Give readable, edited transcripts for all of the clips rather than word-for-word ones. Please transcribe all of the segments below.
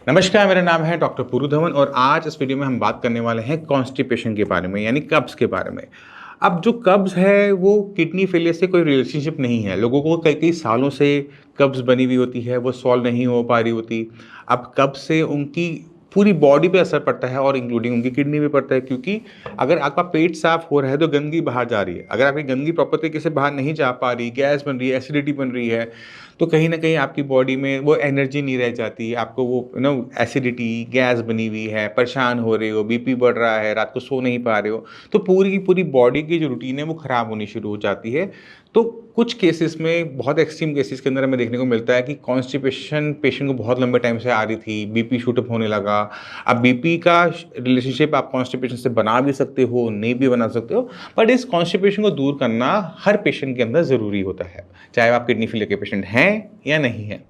नमस्कार, मेरा नाम है डॉक्टर पुरु धवन और आज इस वीडियो में हम बात करने वाले हैं कॉन्स्टिपेशन के बारे में, यानी कब्ज़ के बारे में। अब जो कब्ज़ है वो किडनी फेलियर से कोई रिलेशनशिप नहीं है। लोगों को कई-कई सालों से कब्ज़ बनी हुई होती है, वो सॉल्व नहीं हो पा रही होती। अब कब्ज़ से उनकी पूरी बॉडी पे असर पड़ता है और इंक्लूडिंग उनकी किडनी पे पड़ता है, क्योंकि अगर आपका पेट साफ़ हो रहा है तो गंदगी बाहर जा रही है। अगर आपकी गंदगी प्रॉपर तरीके से बाहर नहीं जा पा रही, गैस बन रही है, एसिडिटी बन रही है, तो कहीं न कहीं आपकी बॉडी में वो एनर्जी नहीं रह जाती, आपको वो एसिडिटी, गैस बनी हुई है, परेशान हो रहे हो, बीपी बढ़ रहा है, रात को सो नहीं पा रहे हो, तो पूरी की पूरी बॉडी की जो रूटीन है वो ख़राब होनी शुरू हो जाती है। तो कुछ केसेस में, बहुत एक्सट्रीम केसेस के अंदर हमें देखने को मिलता है कि कॉन्स्टिपेशन पेशेंट को बहुत लंबे टाइम से आ रही थी, बीपी शूट अप होने लगा। अब बीपी का रिलेशनशिप आप कॉन्स्टिपेशन से बना भी सकते हो, नहीं भी बना सकते हो, बट इस कॉन्स्टिपेशन को दूर करना हर पेशेंट के अंदर ज़रूरी होता है, चाहे आप किडनी फेलियर के पेशेंट हैं या नहीं हैं।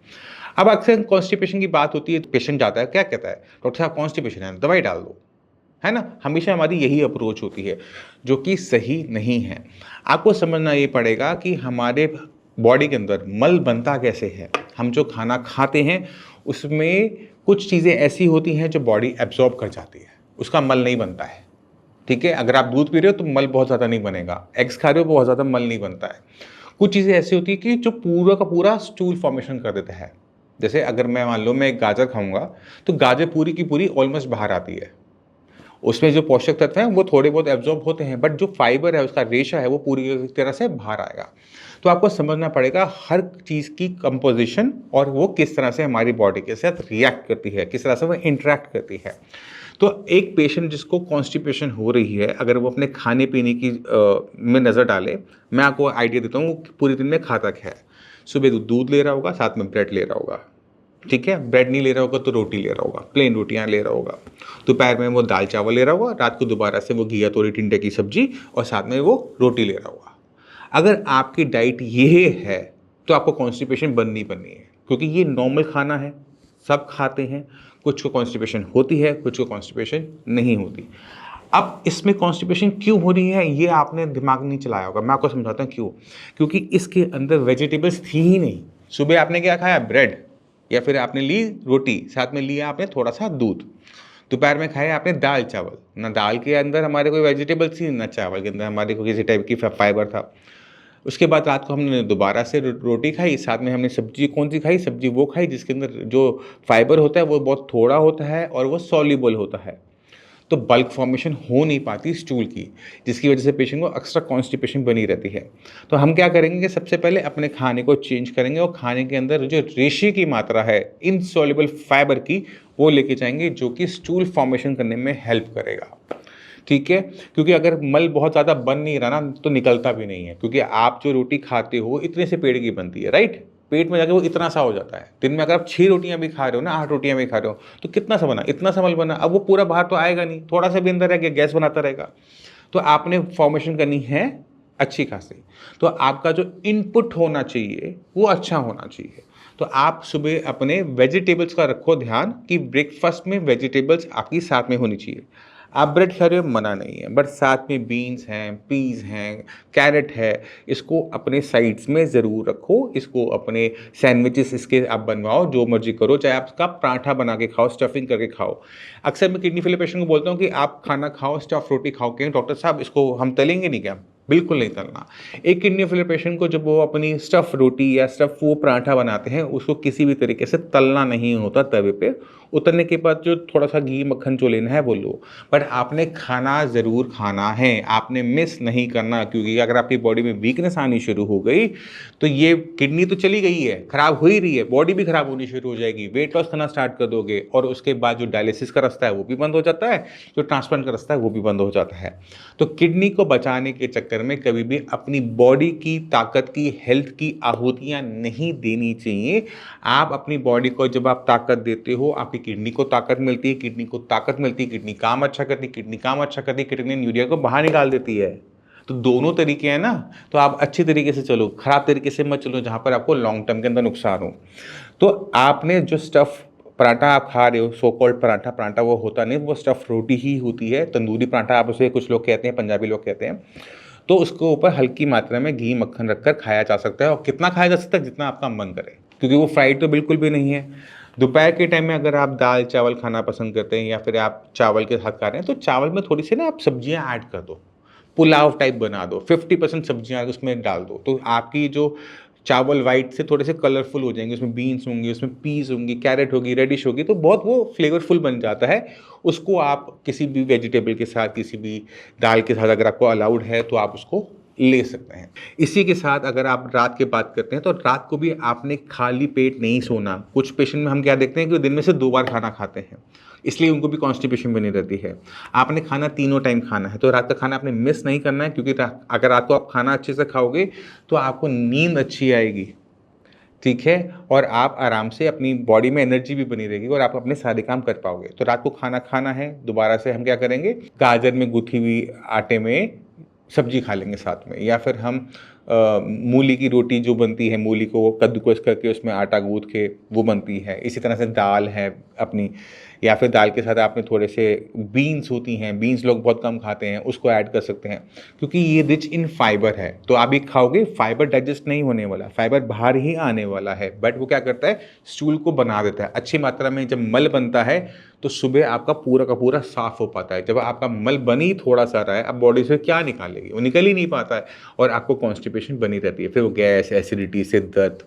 अब अक्सर कॉन्स्टिपेशन की बात होती है तो पेशेंट जाता है, क्या कहता है, डॉक्टर साहब कॉन्स्टिपेशन है, दवाई डाल दो, है ना? हमेशा हमारी यही अप्रोच होती है, जो कि सही नहीं है। आपको समझना ये पड़ेगा कि हमारे बॉडी के अंदर मल बनता कैसे है। हम जो खाना खाते हैं उसमें कुछ चीज़ें ऐसी होती हैं जो बॉडी एब्जॉर्ब कर जाती है, उसका मल नहीं बनता है। ठीक है? अगर आप दूध पी रहे हो तो मल बहुत ज़्यादा नहीं बनेगा, एग्स खा रहे हो बहुत ज़्यादा मल नहीं बनता है। कुछ चीज़ें ऐसी होती हैं कि जो पूरा का पूरा स्टूल फॉर्मेशन कर देता है। जैसे अगर मैं मान लो मैं एक गाजर खाऊँगा, तो गाजर पूरी की पूरी ऑलमोस्ट बाहर आती है। उसमें जो पोषक तत्व हैं वो थोड़े बहुत एब्ज़ॉर्ब होते हैं, बट जो फाइबर है, उसका रेशा है, वो पूरी तरह से बाहर आएगा। तो आपको समझना पड़ेगा हर चीज़ की कंपोज़िशन और वो किस तरह से हमारी बॉडी के साथ रिएक्ट करती है, किस तरह से वो इंटरैक्ट करती है। तो एक पेशेंट जिसको कॉन्स्टिपेशन हो रही है, अगर वो अपने खाने-पीने की में नज़र डाले, मैं आपको आइडिया देता हूँ वो पूरे दिन में खाता क्या है। सुबह दूध ले रहा होगा, साथ में ब्रेड ले रहा होगा, ठीक है? ब्रेड नहीं ले रहा होगा तो रोटी ले रहा होगा, प्लेन रोटियाँ ले रहा होगा। दोपहर में वो दाल-चावल ले रहा होगा, रात को दोबारा से वो घिया, तोरी, टिंडे की सब्ज़ी और साथ में वो रोटी ले रहा होगा। अगर आपकी डाइट ये है, तो आपको कॉन्स्टिपेशन बननी ही बननी है, क्योंकि ये नॉर्मल खाना है, सब खाते हैं। कुछ को कॉन्स्टिपेशन होती है, कुछ को कॉन्स्टिपेशन नहीं होती। अब इसमें कॉन्स्टिपेशन क्यों हो रही है, ये आपने दिमाग नहीं चलाया होगा। मैं आपको समझाता हूँ क्यों। क्योंकि इसके अंदर वेजिटेबल्स थी ही नहीं। सुबह आपने क्या खाया, ब्रेड, या फिर आपने ली रोटी, साथ में लिया आपने थोड़ा-सा दूध। दोपहर में खाया आपने दाल-चावल। ना दाल के अंदर हमारे कोई वेजिटेबल्स थी, ना चावल के अंदर हमारे को किसी टाइप की फाइबर था। उसके बाद रात को हमने दोबारा से रोटी खाई, साथ में हमने सब्ज़ी कौन-सी खाई, सब्ज़ी वो खाई जिसके अंदर जो फाइबर होता है वो बहुत थोड़ा होता है और वो सॉल्युबल होता है। तो बल्क फॉर्मेशन हो नहीं पाती स्टूल की, जिसकी वजह से पेशेंट को एक्स्ट्रा कॉन्स्टिपेशन बनी रहती है। तो हम क्या करेंगे कि सबसे पहले अपने खाने को चेंज करेंगे और खाने के अंदर जो रेशे की मात्रा है इनसॉल्युबल फाइबर की, वो लेके जाएँगे, जो कि स्टूल फॉर्मेशन करने में हेल्प करेगा। ठीक है? क्योंकि अगर मल बहुत ज़्यादा बन नहीं रहा ना, तो निकलता भी नहीं है, क्योंकि आप जो रोटी खाते हो इतने से पेड़ की बनती है, राइट? पेट में जाके वो इतना सा हो जाता है। दिन में अगर आप 6 रोटियाँ भी खा रहे हो ना, 8 रोटियाँ भी खा रहे हो, तो कितना सा बना? इतना सा मल बना। अब वो पूरा बाहर तो आएगा नहीं, थोड़ा सा भी अंदर रह गया, गैस बनाता रहेगा। तो आपने फॉर्मेशन करनी है अच्छी खासी। तो आपका जो इनपुट होना चाहिए, वो अच्छा होना चाहिए। तो आप सुबह अपने वेजिटेबल्स का रखो ध्यान कि ब्रेकफ़ास्ट में वेजिटेबल्स आपकी साथ में होनी चाहिए। आप ब्रेड खा रहे हो, मना नहीं है, बट साथ में बीन्स हैं, पीज़ हैं, कैरेट है, इसको अपने साइड्स में ज़रूर रखो। इसको अपने सैंडविचेस इसके आप बनवाओ, जो मर्ज़ी करो, चाहे आप इसका पराठा बना के खाओ, स्टफिंग करके खाओ। अक्सर मैं किडनी फेलियर पेशेंट को बोलता हूँ कि आप खाना खाओ, स्टफ़ रोटी खाओ, क्यों डॉक्टर साहब इसको हम तलेंगे नहीं क्या? बिल्कुल नहीं तलना। एक किडनी फेलियर पेशेंट को जब वो अपनी स्टफ़ रोटी या स्टफ़ वो पराठा बनाते हैं, उसको किसी भी तरीके से तलना नहीं होता तवे पे। उतरने के बाद जो थोड़ा-सा घी, मक्खन जो लेना है वो लो। बट आपने खाना ज़रूर खाना है, आपने मिस नहीं करना, क्योंकि अगर आपकी बॉडी में वीकनेस आनी शुरू हो गई, तो ये किडनी तो चली गई है, खराब हो ही रही है, बॉडी भी खराब होनी शुरू हो जाएगी, वेट लॉस करना स्टार्ट कर दोगे और उसके बाद जो डायलिसिस का रास्ता है वो भी बंद हो जाता है, जो ट्रांसप्लांट का रास्ता है वो भी बंद हो जाता है। तो किडनी को बचाने के चक्कर में कभी भी अपनी बॉडी की ताकत की, हेल्थ की आहुतियाँ नहीं देनी चाहिए। आप अपनी बॉडी को जब आप ताकत देते हो, आपकी किडनी को ताकत मिलती है, किडनी को ताकत मिलती है, किडनी काम अच्छा करती है, किडनी काम अच्छा करती है, किडनी यूरिया को बाहर निकाल देती है। तो दोनों तरीके हैं ना, तो आप अच्छे तरीके से चलो, खराब तरीके से मत चलो जहाँ पर आपको लॉन्ग टर्म के अंदर नुकसान हो। तो आपने जो स्टफ़ पराठा आप खा रहे हो, सो कॉल्ड पराठा, पराठा वो होता नहीं, वो स्टफ़ रोटी ही होती है। तंदूरी पराठा आप उसे कुछ लोग कहते हैं, पंजाबी लोग कहते हैं। तो उसके ऊपर हल्की मात्रा में घी, मक्खन रखकर खाया जा सकता है, और कितना खाया जा सकता है, जितना आपका मन करे, क्योंकि वो फ्राइड तो बिल्कुल भी नहीं है। दोपहर के टाइम में अगर आप दाल चावल खाना पसंद करते हैं या फिर आप चावल के साथ खा रहे हैं तो चावल में थोड़ी सी ना आप सब्जियां ऐड कर दो, पुलाव टाइप बना दो, 50% सब्जियां उसमें डाल दो, तो आपकी जो चावल वाइट से थोड़े से कलरफुल हो जाएंगे, उसमें बीन्स होंगे, उसमें पीस होंगी, कैरेट होगी, रेडिश होगी, तो बहुत वो फ्लेवरफुल बन जाता है। उसको आप किसी भी वेजिटेबल के साथ, किसी भी दाल के साथ अगर आपको अलाउड है तो आप उसको ले सकते हैं। इसी के साथ अगर आप रात की बात करते हैं तो रात को भी आपने खाली पेट नहीं सोना। कुछ पेशेंट में हम क्या देखते हैं कि वो दिन में से 2 बार खाना खाते हैं, इसलिए उनको भी कॉन्स्टिपेशन बनी रहती है। आपने खाना तीनों टाइम खाना है, तो रात का खाना आपने मिस नहीं करना है, क्योंकि अगर रात को आप खाना अच्छे से खाओगे तो आपको नींद अच्छी आएगी, ठीक है? और आप आराम से अपनी बॉडी में एनर्जी भी बनी रहेगी और आप अपने सारे काम कर पाओगे। तो रात को खाना खाना है, दोबारा से हम क्या करेंगे, गाजर में गूँथी हुई आटे में सब्जी खा लेंगे साथ में, या फिर हम मूली की रोटी जो बनती है, मूली को कद्दूकस करके उसमें आटा गूँथ के वो बनती है। इसी तरह से दाल है अपनी, या फिर दाल के साथ आपने थोड़े से बीन्स होती हैं, बीन्स लोग बहुत कम खाते हैं, उसको ऐड कर सकते हैं, क्योंकि ये रिच इन फाइबर है। तो आप ये खाओगे, फाइबर डाइजेस्ट नहीं होने वाला, फाइबर बाहर ही आने वाला है, बट वो क्या करता है, स्टूल को बना देता है। अच्छी मात्रा में जब मल बनता है तो सुबह आपका पूरा का पूरा साफ हो पाता है। जब आपका मल बन ही थोड़ा सा रहा है, अब बॉडी से क्या निकालेगी, वो निकल ही नहीं पाता है और आपको कॉन्स्टिपेशन बनी रहती है। फिर वो गैस, एसिडिटी, सिरदर्द,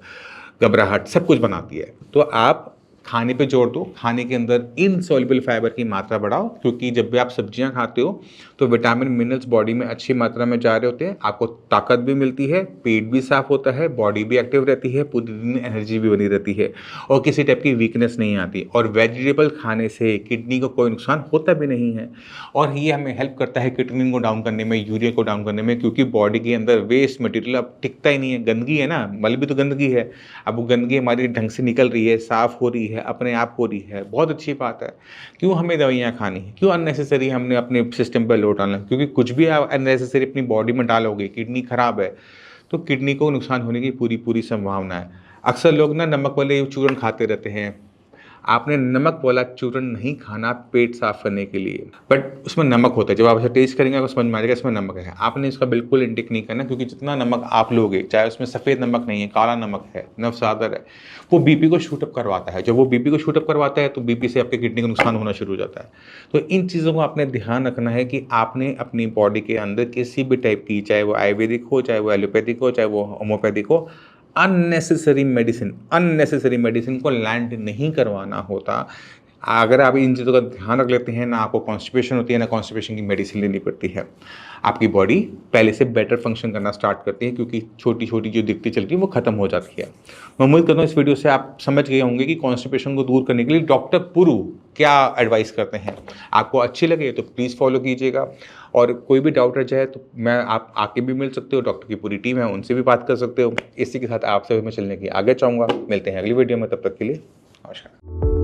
घबराहट सब कुछ बनाती है। तो आप खाने पे जोर दो, खाने के अंदर इनसॉल्युबल फाइबर की मात्रा बढ़ाओ, क्योंकि जब भी आप सब्जियां खाते हो तो विटामिन मिनरल्स बॉडी में अच्छी मात्रा में जा रहे होते हैं, आपको ताकत भी मिलती है, पेट भी साफ होता है, बॉडी भी एक्टिव रहती है, पूरे दिन एनर्जी भी बनी रहती है और किसी टाइप की वीकनेस नहीं आती। और वेजिटेबल खाने से किडनी को कोई नुकसान होता भी नहीं है और ये हमें हेल्प करता है किडनी को डाउन करने में, यूरिया को डाउन करने में, क्योंकि बॉडी के अंदर वेस्ट मटेरियल अब टिकता ही नहीं है। गंदगी है ना, मल भी तो गंदगी है, अब वो गंदगी हमारी ढंग से निकल रही है, साफ़ हो रही है, अपने आप हो रही है, बहुत अच्छी बात है। क्यों हमें दवाइयाँ खानी है, क्यों अननेसेसरी हमने अपने सिस्टम पर लोड डालना, क्योंकि कुछ भी आप अननेसेसरी अपनी बॉडी में डालोगे, किडनी ख़राब है तो किडनी को नुकसान होने की पूरी पूरी संभावना है। अक्सर लोग ना नमक वाले चूरन खाते रहते हैं, आपने नमक वाला चूरन नहीं खाना पेट साफ करने के लिए, बट उसमें नमक होता है। जब आप इसे टेस्ट करेंगे आपको समझ में आ जाएगा इसमें नमक है। आपने इसका बिल्कुल इंटेक नहीं करना, क्योंकि जितना नमक आप लोगे, चाहे उसमें सफ़ेद नमक नहीं है, काला नमक है, नवसादर है, वो बीपी को शूट अप करवाता है। जब वो बीपी को शूट अप करवाता है तो बीपी से आपके किडनी को नुकसान होना शुरू हो जाता है। तो इन चीज़ों को आपने ध्यान रखना है कि आपने अपनी बॉडी के अंदर किसी भी टाइप की, चाहे वो आयुर्वेदिक हो, चाहे वो एलोपैथिक हो, चाहे वो होम्योपैथिक हो, अननेसेसरी मेडिसिन को लैंड नहीं करवाना होता। अगर आप इन चीज़ों का ध्यान रख लेते हैं ना, आपको कॉन्स्टिपेशन होती है ना कॉन्स्टिपेशन की मेडिसिन लेनी पड़ती है, आपकी बॉडी पहले से बेटर फंक्शन करना स्टार्ट करती है, क्योंकि छोटी छोटी जो दिक्कतें चल रही है वो खत्म हो जाती है। मैं उम्मीद करता हूँ इस वीडियो से आप समझ गए होंगे कि कॉन्स्टिपेशन को दूर करने के लिए डॉक्टर पुरु क्या एडवाइस करते हैं। आपको अच्छी लगे तो प्लीज़ फॉलो कीजिएगा, और कोई भी डाउट रह जाए तो मैं आप आके भी मिल सकते हो, डॉक्टर की पूरी टीम है, उनसे भी बात कर सकते हो। इसी के साथ आपसे भी मैं चलने की आगे चाहूँगा। मिलते हैं अगली वीडियो में, तब तक के लिए नमस्कार।